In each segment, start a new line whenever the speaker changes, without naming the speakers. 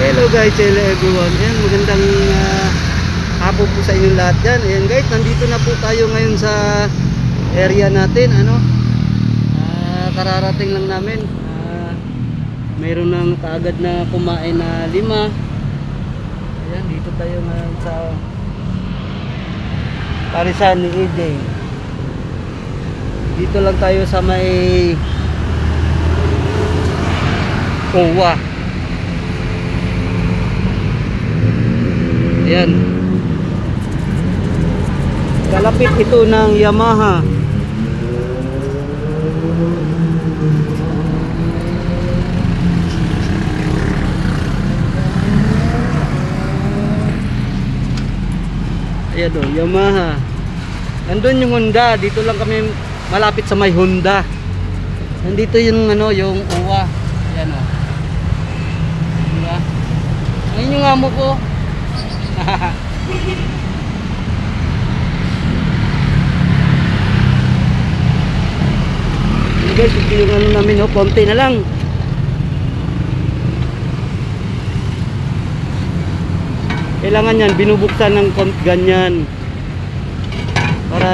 Hello guys, hello everyone. Ayan, magandang hapon po sa inyong lahat dyan. Ayan guys, nandito na po tayo ngayon sa area natin. Kararating lang namin. Mayroon nang kaagad na kumain na 5. Ayan, dito tayo ngayon sa parisan ni EJ. Dito lang tayo sa may Kowa. Ayan, kalapit ito ng Yamaha. Ayan o, Yamaha. Nandun yung Honda. Dito lang kami malapit sa may Honda. Nandito yung yung uwa. Ayan o, diba? Ayun yung amo ko. Guys, ito yung namin konti na lang. Kailangan yan binubuksan ng ganyan para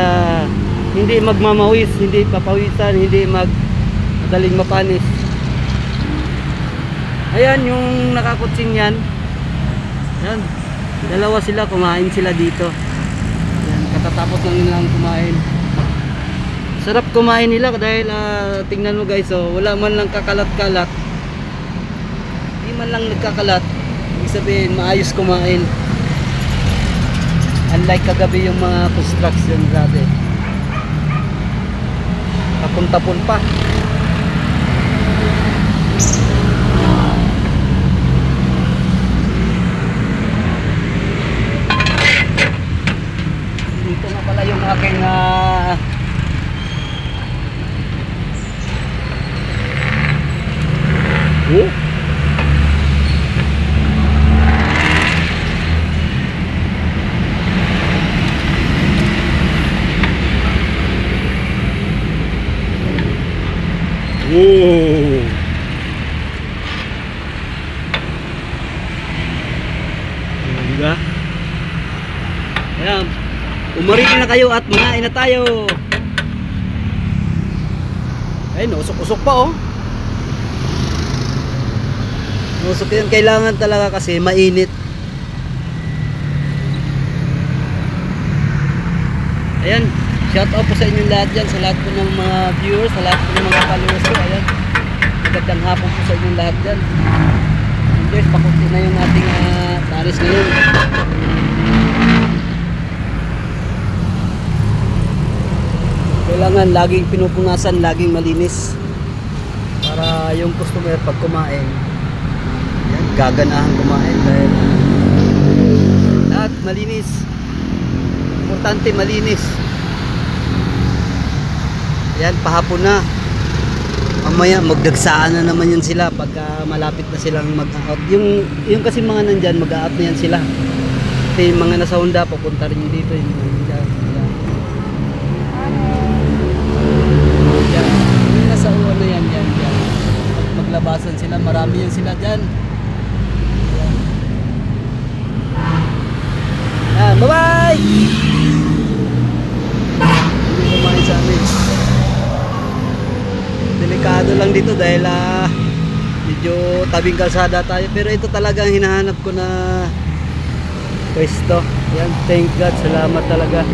hindi magmamawis, hindi papawisan, hindi madaling mapanis. Ayan yung nakakutsing yan. Yan, dalawa sila, kumain sila dito. Yan, katatapos lang nilang kumain. Sarap kumain nila dahil tingnan mo guys, wala man lang kakalat-kalat. Hindi man lang nagkakalat. Ibig sabihin maayos kumain. Unlike kagabi yung mga construction, grabe. Tapon-tapon pa. Dito na pala yung aking diba? Ayan, umaritin na kayo at manain na tayo. Ayun, usok-usok pa oh. Usok yan, kailangan talaga kasi mainit. Ayan, shout out po sa inyong lahat dyan, sa lahat po ng mga viewers, sa lahat po ng mga followers ko. Ayan, magandang hapon po sa inyong lahat dyan. And guys, pakunti na yung ating pares ngayon. Kailangan laging pinupunasan, laging malinis para yung customer pag kumain, ayan, gaganahan kumain dahil lahat malinis. Importante malinis. Yan, pahapon na. Mamaya magdagsaan na naman yan sila pagka malapit na silang mag-out. Yung kasi mga nandyan, mag-out na yan sila. Kasi yung mga nasa Honda, pupunta rin yung dito. Yung mga nandyan. Yan. Yung nasa uwan na yan, yan. Maglabasan sila, marami yan sila dyan. Yan. Yan, bye-bye! Hindi kumain sa amin. Delikado lang dito dahil medyo tabing kalsada tayo, pero ito talagang hinahanap ko na pwesto. Yan, thank God, salamat talaga.